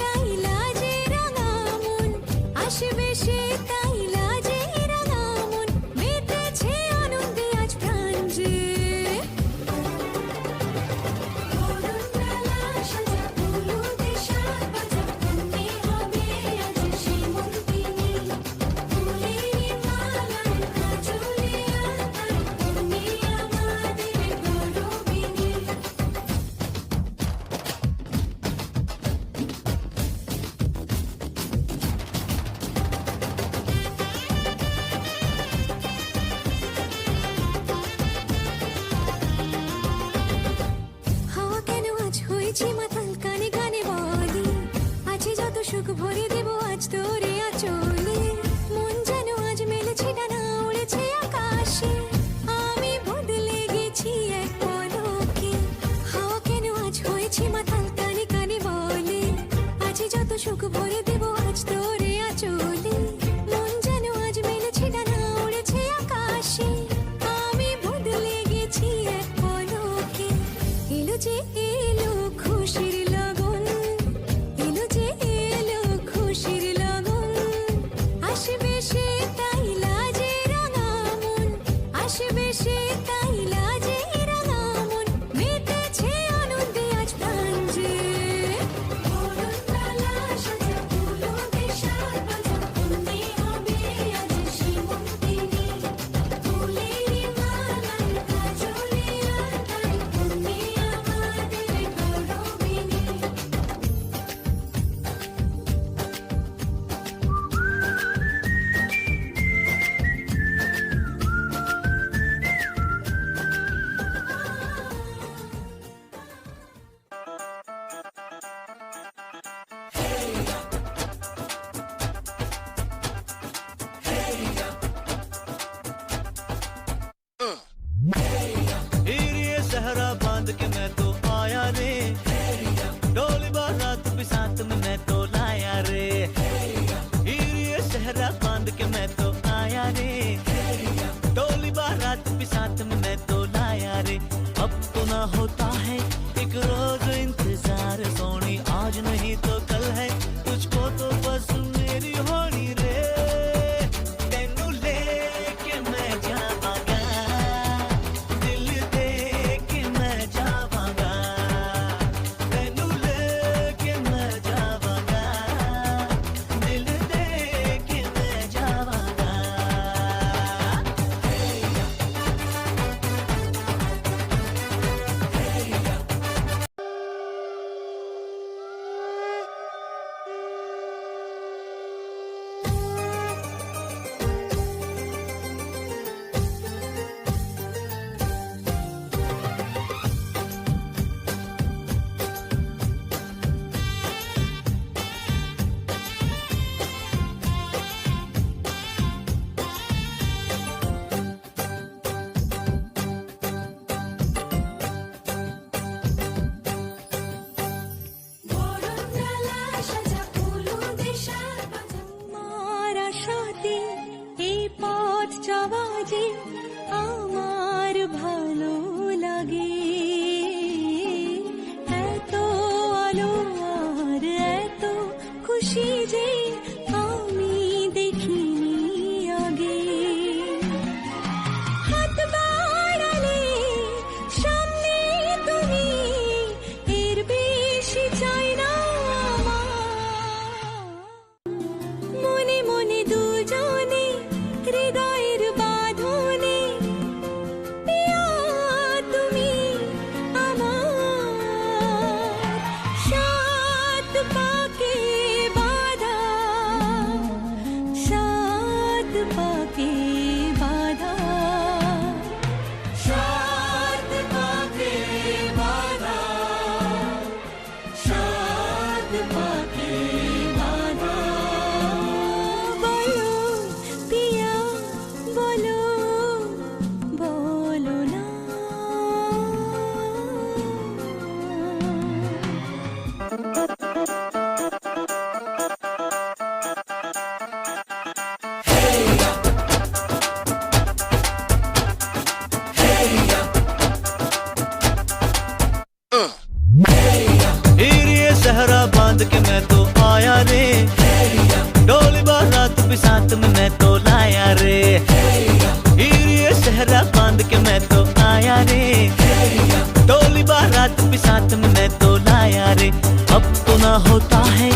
তাই লাজে রাঙা মন, আসবে সে তাই লাজে রাঙা মন, মেতেছে আনন্দে আজ প্রাণ যে। বরণডালা সাজা হলুদে সাজ বাজা, ধন্যে হবে আজ শ্রীমন্তিনী। ফুলের মালায় কাজলে আলতায়, ধন্যে আমাদের গৌরবিনী। হাওয়া কেন আজ হয়েছে মাতাল, কানে কানে বলে আছে যত সুখ ভরে দেব আজ তোরে আঁচলে। মন যেন আজ মেলেছে ডানা, উড়েছে আকাশে, আমি বদলে গেছি এক পলকে। হাওয়া কেন আজ হয়েছে মাতাল, কানে কানে বলে আছে যত সুখ ভরে দেব আজ তোরে আঁচলে। মন যেন আজ মেলেছে ডানা, উড়েছে আকাশে, আমি বদলে গেছি এক পলকে। এলো যে এলো খুশির লগন, এলো যে এলো খুশির লগন, আসবে সে তাই লাজে রাঙা মন, আসবে সে তাই লাজে রাঙা মন, মেতেছে আনন্দে আজ প্রাণ যে। বরণডালা সাজা হলুদে সাজ বাজা, ধন্যে হবে আজ শ্রীমন্তিনী। ফুলের মালায় কাজলে আলতায়, ধন্যে আমাদের গৌরবিনী। ये सहरा बांध के मैं तो आया रे, डोली बारात भी साथ में मैं तो लाया रे। ये सहरा बांध के मैं तो आया रे, डोली बारात भी साथ में मैं तो लाया रे। अब तो ना होता है एक रोज इंतजार सोनी, आज नहीं तो कल है तुझको तो बस मेरी होनी रे। तेनू लेके मैं जावांगा, दिल दे के मैं जावांगा, तेनू लेके मैं जावांगा, बांध के मैं तो आया रे, डोली बारात भी साथ में मैं तो लाया रे। अब तो ना होता है